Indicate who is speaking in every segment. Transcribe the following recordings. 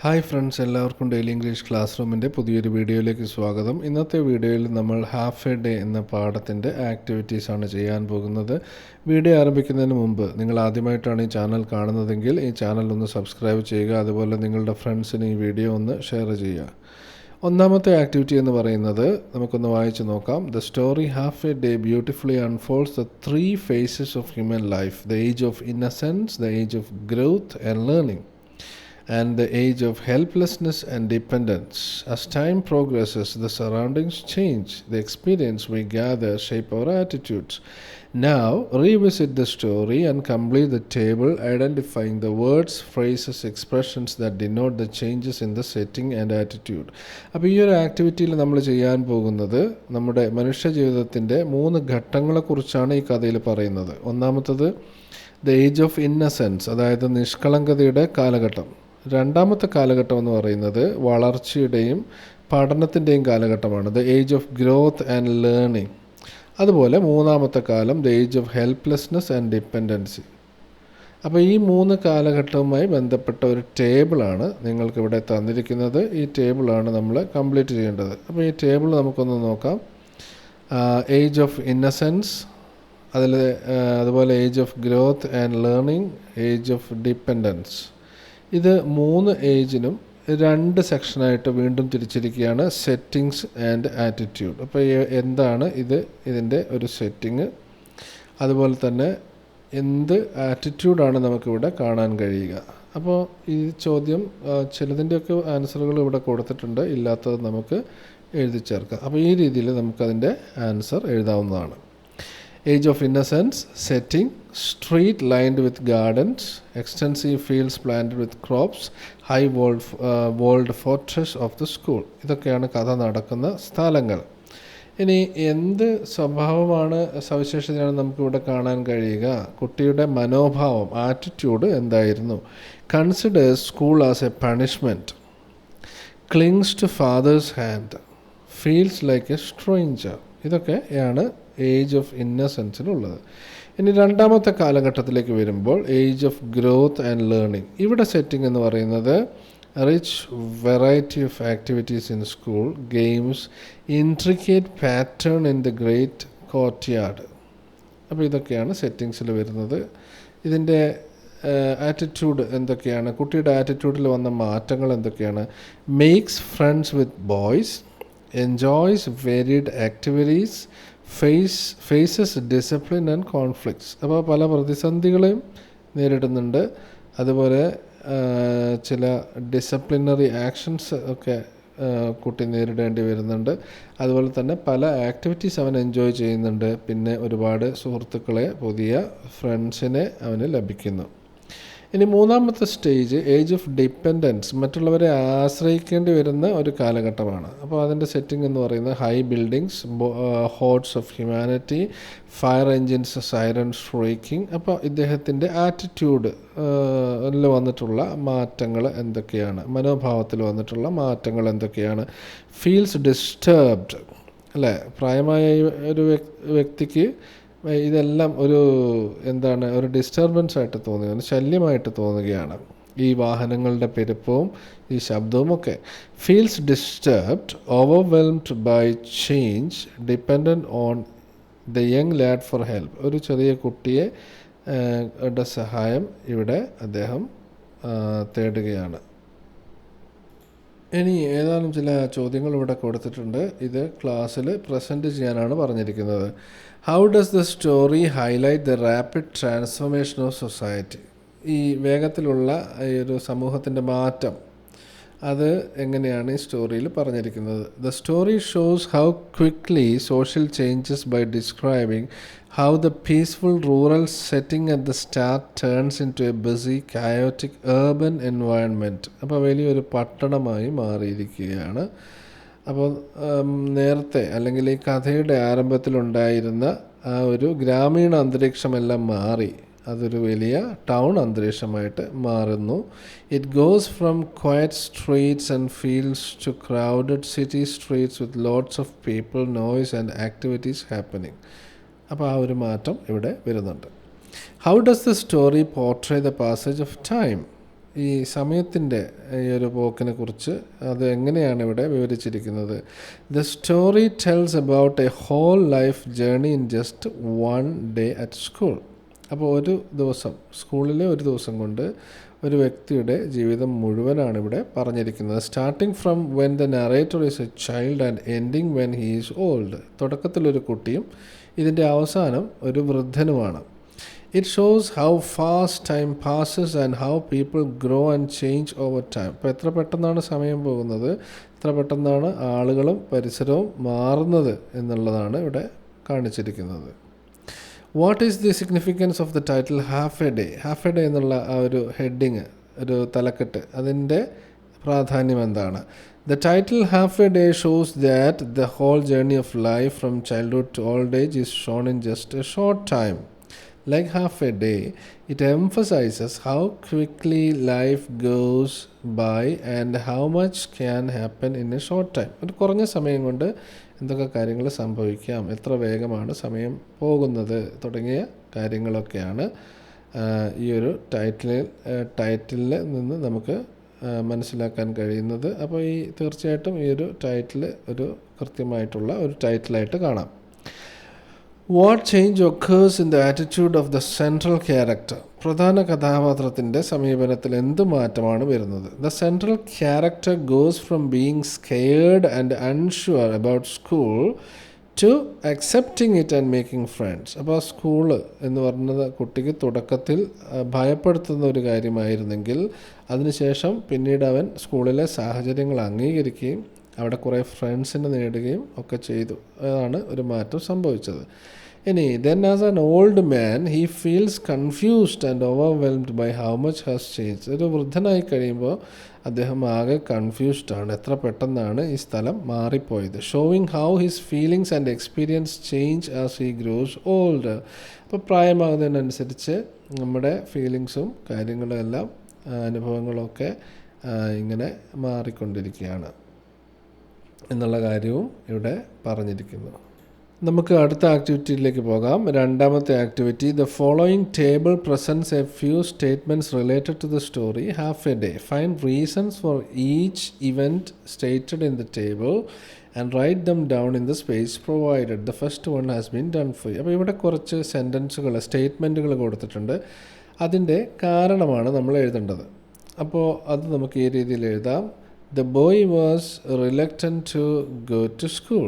Speaker 1: Hi friends, എല്ലാവർക്കും daily English class റൂമിൻ്റെ പുതിയൊരു വീഡിയോയിലേക്ക് സ്വാഗതം. ഇന്നത്തെ വീഡിയോയിൽ നമ്മൾ ഹാഫ് എ ഡേ എന്ന പാഠത്തിൻ്റെ ആക്ടിവിറ്റീസാണ് ചെയ്യാൻ പോകുന്നത്. വീഡിയോ ആരംഭിക്കുന്നതിന് മുമ്പ് നിങ്ങൾ ആദ്യമായിട്ടാണ് ഈ ചാനൽ കാണുന്നതെങ്കിൽ ഈ ചാനൽ ഒന്ന് സബ്സ്ക്രൈബ് ചെയ്യുക. അതുപോലെ നിങ്ങളുടെ ഫ്രണ്ട്സിന് ഈ വീഡിയോ ഒന്ന് ഷെയർ ചെയ്യുക. ഒന്നാമത്തെ ആക്ടിവിറ്റി എന്ന് പറയുന്നത് നമുക്കൊന്ന് വായിച്ചു നോക്കാം. The story half a day beautifully unfolds the three phases of human life, the age of innocence, the age of growth and learning, and the age of helplessness and dependence. As time progresses, the surroundings change. The experience we gather shape our attitudes. Now, revisit the story and complete the table, identifying the words, phrases, expressions that denote the changes in the setting and attitude. അപ്പോൾ ഈ ഒരു ആക്ടിവിറ്റിയിൽ നമ്മൾ ചെയ്യാൻ പോകുന്നത് നമ്മുടെ മനുഷ്യ ജീവിതത്തിൻ്റെ 3 ഘട്ടങ്ങളെക്കുറിച്ചാണ് ഈ കഥയിൽ പറയുന്നത്. ഒന്നാമത്തത് ദ ഏജ് ഓഫ് ഇന്നസെൻസ്, അതായത് നിഷ്കളങ്കതയുടെ കാലഘട്ടം. രണ്ടാമത്തെ കാലഘട്ടം എന്ന് പറയുന്നത് വളർച്ചയുടെയും പഠനത്തിൻ്റെയും കാലഘട്ടമാണ്, the age of growth and learning. അതുപോലെ മൂന്നാമത്തെ കാലം the age of helplessness and dependency. അപ്പോൾ ഈ 3 കാലഘട്ടവുമായി ബന്ധപ്പെട്ട ഒരു ടേബിളാണ് നിങ്ങൾക്കിവിടെ തന്നിരിക്കുന്നത്. ഈ ടേബിളാണ് നമ്മൾ കംപ്ലീറ്റ് ചെയ്യേണ്ടത്. അപ്പോൾ ഈ ടേബിൾ നമുക്കൊന്ന് നോക്കാം. ഏജ് ഓഫ് ഇന്നസെൻസ്, അതുപോലെ age of growth and learning, age of dependence. ഇത് 3 ഏജിനും 2 സെക്ഷനായിട്ട് വീണ്ടും തിരിച്ചിരിക്കുകയാണ്, സെറ്റിങ്സ് ആൻഡ് ആറ്റിറ്റ്യൂഡ്. അപ്പോൾ എന്താണ് ഇതിൻ്റെ ഒരു സെറ്റിങ്, അതുപോലെ തന്നെ എന്ത് ആറ്റിറ്റ്യൂഡാണ് നമുക്കിവിടെ കാണാൻ കഴിയുക. അപ്പോൾ ഈ ചോദ്യം ചിലതിൻ്റെയൊക്കെ ആൻസറുകൾ ഇവിടെ കൊടുത്തിട്ടുണ്ട്, ഇല്ലാത്തത് നമുക്ക് എഴുതി ചേർക്കാം. അപ്പോൾ ഈ രീതിയിൽ നമുക്കതിൻ്റെ ആൻസർ എഴുതാവുന്നതാണ്. Age of innocence, setting, street lined with gardens, extensive fields planted with crops, high walled fortress of the school. ഇതൊക്കെയാണ് കഥ നടക്കുന്ന സ്ഥലങ്ങൾ. ഇനി എന്ത് സ്വഭാവമാണ്, സവിശേഷതയാണ് നമുക്കിവിടെ കാണാൻ കഴിയുക? കുട്ടിയുടെ മനോഭാവം, ആറ്റിറ്റ്യൂഡ് എന്തായിരുന്നു? Considers school as a punishment, clings to father's hand, feels like a stranger. ഇതൊക്കെയാണ് ഏജ് ഓഫ് ഇന്നസെൻസിനുള്ളത്. ഇനി രണ്ടാമത്തെ കാലഘട്ടത്തിലേക്ക് വരുമ്പോൾ age of growth and learning. ഇവിടെ സെറ്റിംഗ് എന്ന് പറയുന്നത് rich variety of activities in school, games, intricate pattern in the great courtyard. അപ്പോൾ ഇതൊക്കെയാണ് സെറ്റിങ്സിൽ വരുന്നത്. ഇതിൻ്റെ ആറ്റിറ്റ്യൂഡ് എന്തൊക്കെയാണ്, കുട്ടിയുടെ ആറ്റിറ്റ്യൂഡിൽ വന്ന മാറ്റങ്ങൾ എന്തൊക്കെയാണ്? Makes friends with boys, enjoys varied activities, faces discipline and conflicts. അപ്പോൾ പല പ്രതിസന്ധികളെയും നേരിടുന്നുണ്ട്. അതുപോലെ ചില ഡിസിപ്ലിനറി ആക്ഷൻസ് ഒക്കെ കുട്ടി നേരിടേണ്ടി വരുന്നുണ്ട്. അതുപോലെ തന്നെ പല ആക്ടിവിറ്റീസ് അവൻ എൻജോയ് ചെയ്യുന്നുണ്ട്. പിന്നെ ഒരുപാട് സുഹൃത്തുക്കളെ, പുതിയ ഫ്രണ്ട്സിനെ അവന് ലഭിക്കുന്നു. ഇനി മൂന്നാമത്തെ സ്റ്റേജ് ഏജ് ഓഫ് ഡിപ്പെൻഡൻസ്, മറ്റുള്ളവരെ ആശ്രയിക്കേണ്ടി വരുന്ന ഒരു കാലഘട്ടമാണ്. അപ്പോൾ അതിൻ്റെ സെറ്റിംഗ് എന്ന് പറയുന്നത് high buildings, hordes of humanity, fire engines, siren striking. അപ്പോൾ ഇദ്ദേഹത്തിൻ്റെ ആറ്റിറ്റ്യൂഡ് വന്നിട്ടുള്ള മാറ്റങ്ങൾ എന്തൊക്കെയാണ്, മനോഭാവത്തിൽ വന്നിട്ടുള്ള മാറ്റങ്ങൾ എന്തൊക്കെയാണ്? ഫീൽസ് ഡിസ്റ്റർബ്ഡ്, അല്ലേ? പ്രായമായ ഒരു വ്യക്തിക്ക് ഇതെല്ലാം ഒരു ഡിസ്റ്റർബൻസ് ആയിട്ട് തോന്നുകയാണ്, ശല്യമായിട്ട് തോന്നുകയാണ്, ഈ വാഹനങ്ങളുടെ പെരുപ്പവും ഈ ശബ്ദവും ഒക്കെ. Feels disturbed, overwhelmed by change, dependent on the young lad for help. ഒരു ചെറിയ കുട്ടിയെ സഹായം ഇവിടെ അദ്ദേഹം തേടുകയാണ്. ഇനി ഏതാനും ചില ചോദ്യങ്ങൾ ഇവിടെ കൊടുത്തിട്ടുണ്ട്. ഇത് ക്ലാസ്സിൽ പ്രസൻറ്റ് ചെയ്യാനാണ് പറഞ്ഞിരിക്കുന്നത്. How does the story highlight the rapid transformation of society? ഈ വേഗത്തിലുള്ള ഈ ഒരു സമൂഹത്തിൻ്റെ മാറ്റം അത് എങ്ങനെയാണ് ഈ സ്റ്റോറിയിൽ പറഞ്ഞിരിക്കുന്നത്? The story shows how quickly social changes by describing how the peaceful rural setting at the start turns into a busy chaotic urban environment. അപ്പോൾ വലിയൊരു പട്ടണമായി മാറിയിരിക്കുകയാണ്. അപ്പോൾ നേരത്തെ അല്ലെങ്കിൽ ഈ കഥയുടെ ആരംഭത്തിലുണ്ടായിരുന്ന ആ ഒരു ഗ്രാമീണ അന്തരീക്ഷമെല്ലാം മാറി അതൊരു വലിയ ടൗൺ അന്തരീക്ഷമായിട്ട് മാറുന്നു. It goes from quiet streets and fields to crowded city streets with lots of people, noise and activities happening. അപ്പോൾ ആ ഒരു മാറ്റം ഇവിടെ വരുന്നുണ്ട്. How does the story portray the passage of time? ഈ സമയത്തിൻ്റെ ഈ ഒരു പോക്കിനെ കുറിച്ച് അത് എങ്ങനെയാണ് ഇവിടെ വിവരിച്ചിരിക്കുന്നത്. The story tells about a whole life journey in just 1 day at school. അപ്പോൾ ഒരു ദിവസം, സ്കൂളിലെ ഒരു ദിവസം കൊണ്ട് ഒരു വ്യക്തിയുടെ ജീവിതം മുഴുവനാണ് ഇവിടെ പറഞ്ഞിരിക്കുന്നത്. Starting from when the narrator is a child and ending when he is old. തുടക്കത്തിലൊരു കുട്ടിയും ഇതിൻ്റെ അവസാനം ഒരു വൃദ്ധനുമാണ്. It shows how fast time passes and how people grow and change over time. അപ്പോൾ എത്ര പെട്ടെന്നാണ് സമയം പോകുന്നത്, എത്ര പെട്ടെന്നാണ് ആളുകളും പരിസരവും മാറുന്നത് എന്നുള്ളതാണ് ഇവിടെ കാണിച്ചിരിക്കുന്നത്. What is the significance of the title half a day? Half a day എന്നുള്ള ആ ഒരു ഹെഡിങ്, ഒരു തലക്കെട്ട്, അതിൻ്റെ പ്രാധാന്യം എന്താണ്? The title Half a Day shows that the whole journey of life from childhood to old age is shown in just a short time. Like half a day, it emphasizes how quickly life goes by and how much can happen in a short time. ഒരു കുറഞ്ഞ സമയം കൊണ്ട് എന്തൊക്കെ കാര്യങ്ങൾ സംഭവിക്കാം, എത്ര വേഗമാണ് സമയം പോകുന്നത് തുടങ്ങിയ കാര്യങ്ങളൊക്കെയാണ് ഈ ഒരു ടൈറ്റിലിൽ നിന്ന് നമുക്ക് മനസ്സിലാക്കാൻ കഴിയുന്നത്. അപ്പോൾ തീർച്ചയായിട്ടും ഈ ഒരു ടൈറ്റിൽ ഒരു കൃത്യമായിട്ടുള്ള ഒരു ടൈറ്റിലായിട്ട് കാണാം. What change occurs in the attitude of the central character? പ്രധാന കഥാപാത്രത്തിൻ്റെ സമീപനത്തിൽ എന്ത് മാറ്റമാണ് വരുന്നത്? The central character goes from being scared and unsure about school to accepting it and making friends. അപ്പോൾ സ്കൂള് എന്ന് പറയുന്നത് കുട്ടിക്ക് തുടക്കത്തിൽ ഭയപ്പെടുത്തുന്ന ഒരു കാര്യമായിരുന്നെങ്കിൽ അതിനുശേഷം പിന്നീട് അവൻ സ്കൂളിലെ സാഹചര്യങ്ങൾ അംഗീകരിക്കുകയും അവിടെ കുറേ ഫ്രണ്ട്സിനെ നേടുകയും ഒക്കെ ചെയ്തു. അതാണ് ഒരു മാറ്റം സംഭവിച്ചത്. ഇനി then as an old man he feels confused and overwhelmed by how much has change. ഒരു വൃദ്ധനായി കഴിയുമ്പോൾ അദ്ദേഹം ആകെ കൺഫ്യൂസ്ഡ് ആണ്, എത്ര പെട്ടെന്നാണ് ഈ സ്ഥലം മാറിപ്പോയത്. Showing how his feelings and experiences change as he grows old. അപ്പോൾ പ്രായമാകുന്നതിനനുസരിച്ച് നമ്മുടെ ഫീലിങ്സും കാര്യങ്ങളും എല്ലാം അനുഭവങ്ങളൊക്കെ ഇങ്ങനെ മാറിക്കൊണ്ടിരിക്കുകയാണ് എന്നുള്ള കാര്യവും ഇവിടെ പറഞ്ഞിരിക്കുന്നു. നമുക്ക് അടുത്ത ആക്ടിവിറ്റിയിലേക്ക് പോകാം. രണ്ടാമത്തെ activity, the following table presents a few statements related to the story half a day. Find reasons for each event stated in the table and write them down in the space provided. The first one has been done for you. അപ്പോൾ ഇവിടെ കുറച്ച് സെൻറ്റൻസുകൾ, സ്റ്റേറ്റ്മെൻറ്റുകൾ കൊടുത്തിട്ടുണ്ട്. അതിൻ്റെ കാരണമാണ് നമ്മൾ എഴുതേണ്ടത്. അപ്പോൾ അത് നമുക്ക് ഈ രീതിയിൽ എഴുതാം. The boy was reluctant to go to school.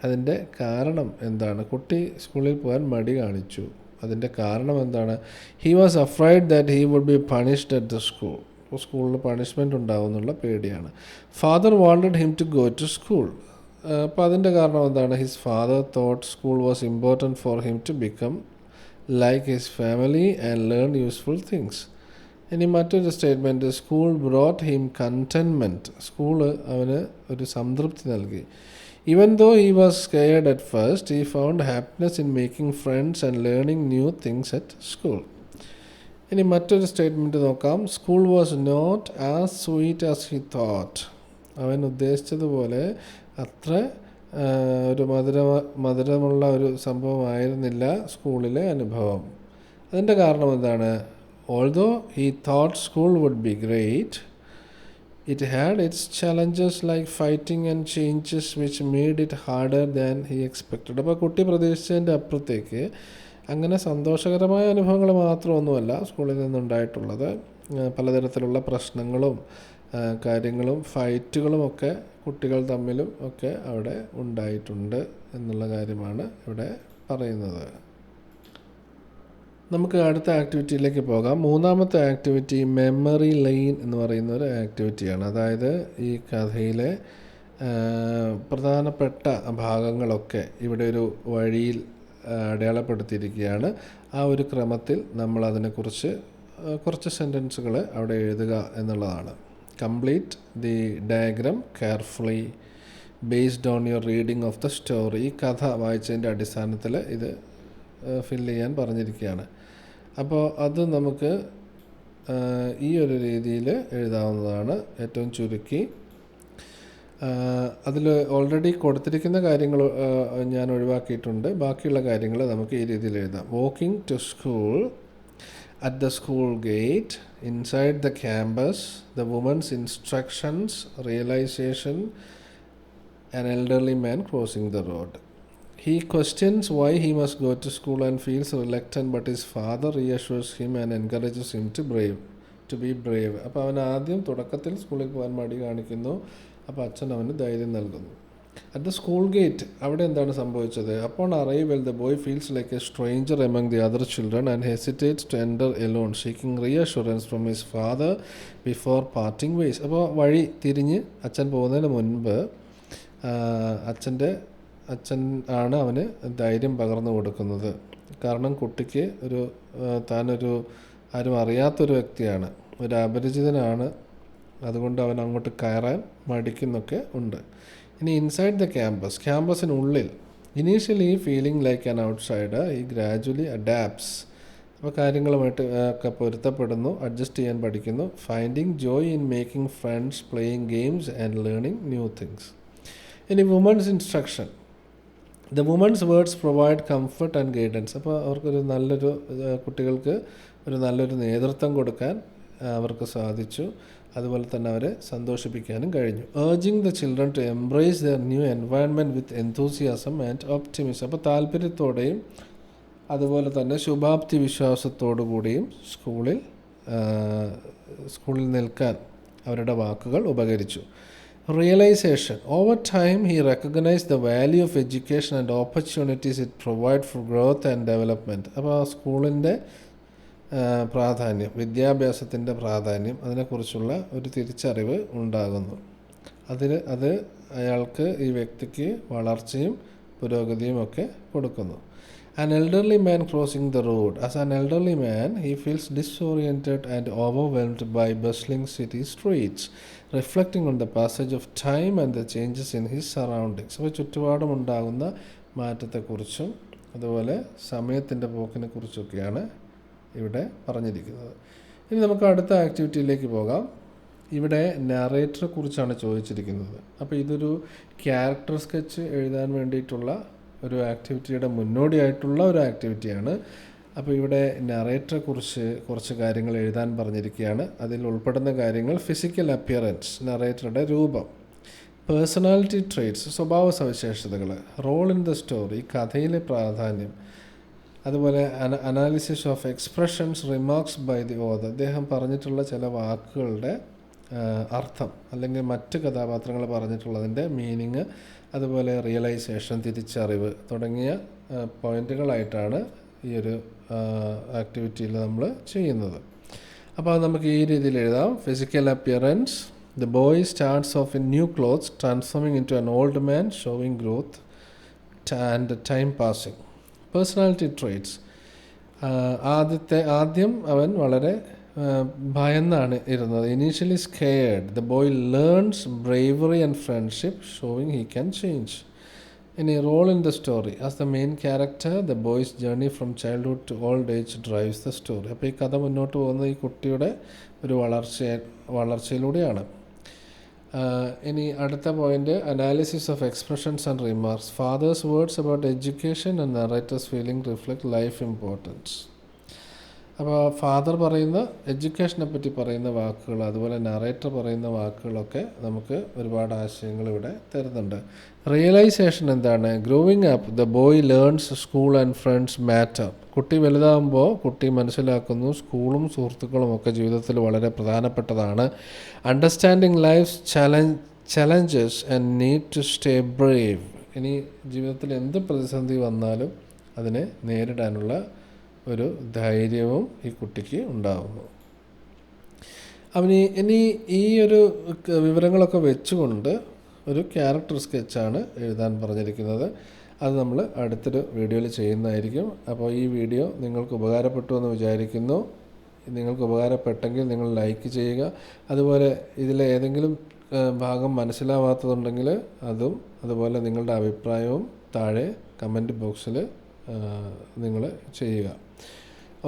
Speaker 1: അതിൻ്റെ കാരണം എന്താണ്? കുട്ടി സ്കൂളിൽ പോകാൻ മടി കാണിച്ചു. അതിൻ്റെ കാരണം എന്താണ്? He was afraid that he would be punished at the school. അപ്പോൾ സ്കൂളിൽ പണിഷ്മെൻറ്റ് ഉണ്ടാവും എന്നുള്ള പേടിയാണ്. Father wanted him to go to school. അപ്പോൾ അതിൻ്റെ കാരണം എന്താണ്? His father thought school was important for him to become like his family and learn useful things. ഇനി മറ്റൊരു statement, school brought him contentment. School അവന് ഒരു സംതൃപ്തി നൽകി. Even though he was scared at first, he found happiness in making friends and learning new things at school. ഇനി മറ്റൊരു statement നോക്കാം. School was not as sweet as he thought. അവൻ ഉദ്ദേശിച്ചതുപോലെ അത്ര ഒരു മധുരമുള്ള ഒരു സംഭവമായിരുന്നില്ല സ്കൂളിലെ അനുഭവം. അതിൻ്റെ കാരണം എന്താണ്? Although he thought school would be great, it had its challenges like fighting and changes which made it harder than he expected. അപ്പോൾ കുട്ടി പ്രതീക്ഷിച്ചതിൻ്റെ അപ്പുറത്തേക്ക് അങ്ങനെ സന്തോഷകരമായ അനുഭവങ്ങൾ മാത്രമൊന്നുമല്ല സ്കൂളിൽ നിന്നുണ്ടായിട്ടുള്ളത്. പലതരത്തിലുള്ള പ്രശ്നങ്ങളും കാര്യങ്ങളും ഫൈറ്റുകളുമൊക്കെ കുട്ടികൾ തമ്മിലും ഒക്കെ അവിടെ ഉണ്ടായിട്ടുണ്ട് എന്നുള്ള കാര്യമാണ് ഇവിടെ പറയുന്നത്. നമുക്ക് അടുത്ത ആക്ടിവിറ്റിയിലേക്ക് പോകാം. മൂന്നാമത്തെ ആക്ടിവിറ്റി മെമ്മറി ലെയിൻ എന്ന് പറയുന്ന ഒരു ആക്ടിവിറ്റിയാണ്. അതായത് ഈ കഥയിലെ പ്രധാനപ്പെട്ട ഭാഗങ്ങളൊക്കെ ഇവിടെ ഒരു വഴിയിൽ അടയാളപ്പെടുത്തിയിരിക്കുകയാണ്. ആ ഒരു ക്രമത്തിൽ നമ്മൾ അതിനെക്കുറിച്ച് കുറച്ച് സെൻറ്റൻസുകൾ അവിടെ എഴുതുക എന്നുള്ളതാണ്. Complete the diagram carefully based on your reading of the story. ഈ കഥ വായിച്ചതിൻ്റെ അടിസ്ഥാനത്തിൽ ഇത് ഫില്ല് ചെയ്യാൻ പറഞ്ഞിരിക്കുകയാണ്. അപ്പോൾ അത് നമുക്ക് ഈ ഒരു രീതിയിൽ എഴുതാവുന്നതാണ്. ഏറ്റവും ചുരുക്കി അതിൽ ഓൾറെഡി കൊടുത്തിരിക്കുന്ന കാര്യങ്ങൾ ഞാൻ ഒഴിവാക്കിയിട്ടുണ്ട്. ബാക്കിയുള്ള കാര്യങ്ങൾ നമുക്ക് ഈ രീതിയിൽ എഴുതാം. Walking to school, At the school gate, inside the campus, the woman's instructions, realization, an elderly man crossing the road. He questions why he must go to school and feels reluctant, but his father reassures him and encourages him to be brave. അപ്പോൾ അവൻ ആദ്യം തുടക്കത്തിൽ സ്കൂളിൽ പോകാൻ മടി കാണിക്കുന്നു. അപ്പോൾ അച്ഛൻ അവന് ധൈര്യം നൽകുന്നു. അറ്റ് ദ സ്കൂൾ ഗേറ്റ്, അവിടെ എന്താണ് സംഭവിച്ചത്? upon arrival the boy feels like a stranger among the other children and hesitates to enter alone, seeking reassurance from his father before parting ways. അപ്പോൾ വഴി തിരിഞ്ഞ് അച്ഛൻ പോകുന്നതിന് മുൻപ് അച്ഛൻ ആണ് അവന് ധൈര്യം പകർന്നു കൊടുക്കുന്നത്. കാരണം കുട്ടിക്ക് താനൊരു ആരും അറിയാത്തൊരു വ്യക്തിയാണ്, ഒരു അപരിചിതനാണ്, അതുകൊണ്ട് അവൻ അങ്ങോട്ട് കയറാൻ മടിക്കുന്നൊക്കെ ഉണ്ട്. ഇനി ഇൻസൈഡ് ദ ക്യാമ്പസിനുള്ളിൽ, initially feeling like an outsider, ഈ ഗ്രാജുവലി അഡാപ്റ്റ്സ്. അപ്പോൾ കാര്യങ്ങളുമായിട്ട് ഒക്കെ പൊരുത്തപ്പെടുന്നു, അഡ്ജസ്റ്റ് ചെയ്യാൻ പഠിക്കുന്നു. Finding joy in making friends, playing games and learning new things. ഇനി women's instruction, the women's words provide comfort and guidance. അപ്പോൾ കുട്ടികൾക്ക് ഒരു നല്ലൊരു നേതൃത്വം കൊടുക്കാൻ അവർക്ക് സാധിച്ചു. അതുപോലെ തന്നെ അവരെ സന്തോഷിപ്പിക്കാനും കഴിഞ്ഞു. Urging the children to embrace their new environment with enthusiasm and optimism. അപ്പോൾ താല്പര്യത്തോടെയും അതുപോലെ തന്നെ ശുഭാപ്തി വിശ്വാസത്തോടു കൂടിയും സ്കൂളിൽ നിൽക്കാൻ അവരുടെ വാക്കുകൾ ഉപകരിച്ചു. Realization, over time he recognise the value of education and opportunities it provide for growth and development. അപ്പോൾ ആ സ്കൂളിൻ്റെ പ്രാധാന്യം, വിദ്യാഭ്യാസത്തിൻ്റെ പ്രാധാന്യം, അതിനെക്കുറിച്ചുള്ള ഒരു തിരിച്ചറിവ് ഉണ്ടാകുന്നു. അത് അയാൾക്ക്, ഈ വ്യക്തിക്ക് വളർച്ചയും പുരോഗതിയും ഒക്കെ കൊടുക്കുന്നു. An elderly man crossing the road. As an elderly man, he feels disoriented and overwhelmed by bustling city streets, reflecting on the passage of time and the changes in his surroundings. അപ്പോൾ ചുറ്റുപാടുമുണ്ടാകുന്ന മാറ്റത്തെക്കുറിച്ചും അതുപോലെ സമയത്തിൻ്റെ പോക്കിനെ കുറിച്ചൊക്കെയാണ് ഇവിടെ പറഞ്ഞിരിക്കുന്നത്. ഇനി നമുക്ക് അടുത്ത ആക്ടിവിറ്റിയിലേക്ക് പോകാം. ഇവിടെ നറേറ്ററെ കുറിച്ചാണ് ചോദിച്ചിരിക്കുന്നത്. അപ്പോൾ ഇതൊരു ക്യാരക്ടർ സ്കെച്ച് എഴുതാൻ വേണ്ടിയിട്ടുള്ള ഒരു ആക്ടിവിറ്റിയുടെ മുന്നോടിയായിട്ടുള്ള ഒരു ആക്ടിവിറ്റിയാണ്. അപ്പോൾ ഇവിടെ നറേറ്ററെ കുറിച്ച് കുറച്ച് കാര്യങ്ങൾ എഴുതാൻ പറഞ്ഞിരിക്കുകയാണ്. അതിൽ ഉൾപ്പെടുന്ന കാര്യങ്ങൾ: ഫിസിക്കൽ അപ്പിയറൻസ്, നറേറ്ററുടെ രൂപം; പേഴ്സണാലിറ്റി ട്രേറ്റ്സ്, സ്വഭാവ സവിശേഷതകൾ; റോൾ ഇൻ ദ സ്റ്റോറി, കഥയിലെ പ്രാധാന്യം; അതുപോലെ analysis of expressions, remarks by the author, അദ്ദേഹം പറഞ്ഞിട്ടുള്ള ചില വാക്കുകളുടെ അർത്ഥം അല്ലെങ്കിൽ മറ്റ് കഥാപാത്രങ്ങൾ പറഞ്ഞിട്ടുള്ളതിൻ്റെ മീനിങ്, അതുപോലെ റിയലൈസേഷൻ, തിരിച്ചറിവ് തുടങ്ങിയ പോയിന്റുകളായിട്ടാണ് ഈ ഒരു ആക്ടിവിറ്റിയിൽ നമ്മൾ ചെയ്യുന്നത്. അപ്പോൾ അത് നമുക്ക് ഈ രീതിയിൽ എഴുതാം. Physical appearance, the boy starts off in new clothes, transforming into an old man, showing growth and time passing. Personality traits, ആദ്യം അവൻ വളരെ ഭയന്നാണ് ഇരുന്നത്. Initially scared, the boy learns bravery and friendship, showing he can change. ഇനി role in the story, as the main character the boy's journey from childhood to old age drives the story. അപ്പോൾ ഈ കഥ മുന്നോട്ട് പോകുന്നത് ഈ കുട്ടിയുടെ ഒരു വളർച്ചയിലൂടെയാണ്. ഇനി അടുത്ത point, analysis of expressions and remarks. Father's words about education and narrator's feeling reflect life importance. അപ്പോൾ ഫാദർ പറയുന്ന എഡ്യൂക്കേഷനെ പറ്റി പറയുന്ന വാക്കുകൾ, അതുപോലെ നറേറ്റർ പറയുന്ന വാക്കുകളൊക്കെ നമുക്ക് ഒരുപാട് ആശയങ്ങൾ ഇവിടെ തരുന്നുണ്ട്. റിയലൈസേഷൻ എന്താണ്? Growing up, the boy learns school and friends matter. കുട്ടി വലുതാകുമ്പോൾ കുട്ടി മനസ്സിലാക്കുന്നു സ്കൂളും സുഹൃത്തുക്കളും ഒക്കെ ജീവിതത്തിൽ വളരെ പ്രധാനപ്പെട്ടതാണ്. Understanding life's challenges and need to stay brave. ഇനി ജീവിതത്തിൽ എന്ത് പ്രതിസന്ധി വന്നാലും അതിനെ നേരിടാനുള്ള ഒരു ധൈര്യവും ഈ കുട്ടിക്ക് ഉണ്ടാകുന്നു. ഇനി ഈ ഒരു വിവരങ്ങളൊക്കെ വെച്ചുകൊണ്ട് ഒരു ക്യാരക്ടർ സ്കെച്ചാണ് എഴുതാൻ പറഞ്ഞിരിക്കുന്നത്. അത് നമ്മൾ അടുത്തൊരു വീഡിയോയിൽ ചെയ്യുന്നതായിരിക്കും. അപ്പോൾ ഈ വീഡിയോ നിങ്ങൾക്ക് ഉപകാരപ്പെട്ടു എന്ന് വിചാരിക്കുന്നു. നിങ്ങൾക്ക് ഉപകാരപ്പെട്ടെങ്കിൽ നിങ്ങൾ ലൈക്ക് ചെയ്യുക. അതുപോലെ ഇതിലെ ഏതെങ്കിലും ഭാഗം മനസ്സിലാവാത്തതുണ്ടെങ്കിൽ അതും, അതുപോലെ നിങ്ങളുടെ അഭിപ്രായവും താഴെ കമൻറ്റ് ബോക്സിൽ നിങ്ങൾ ചെയ്യുക.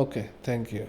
Speaker 1: Okay, thank you.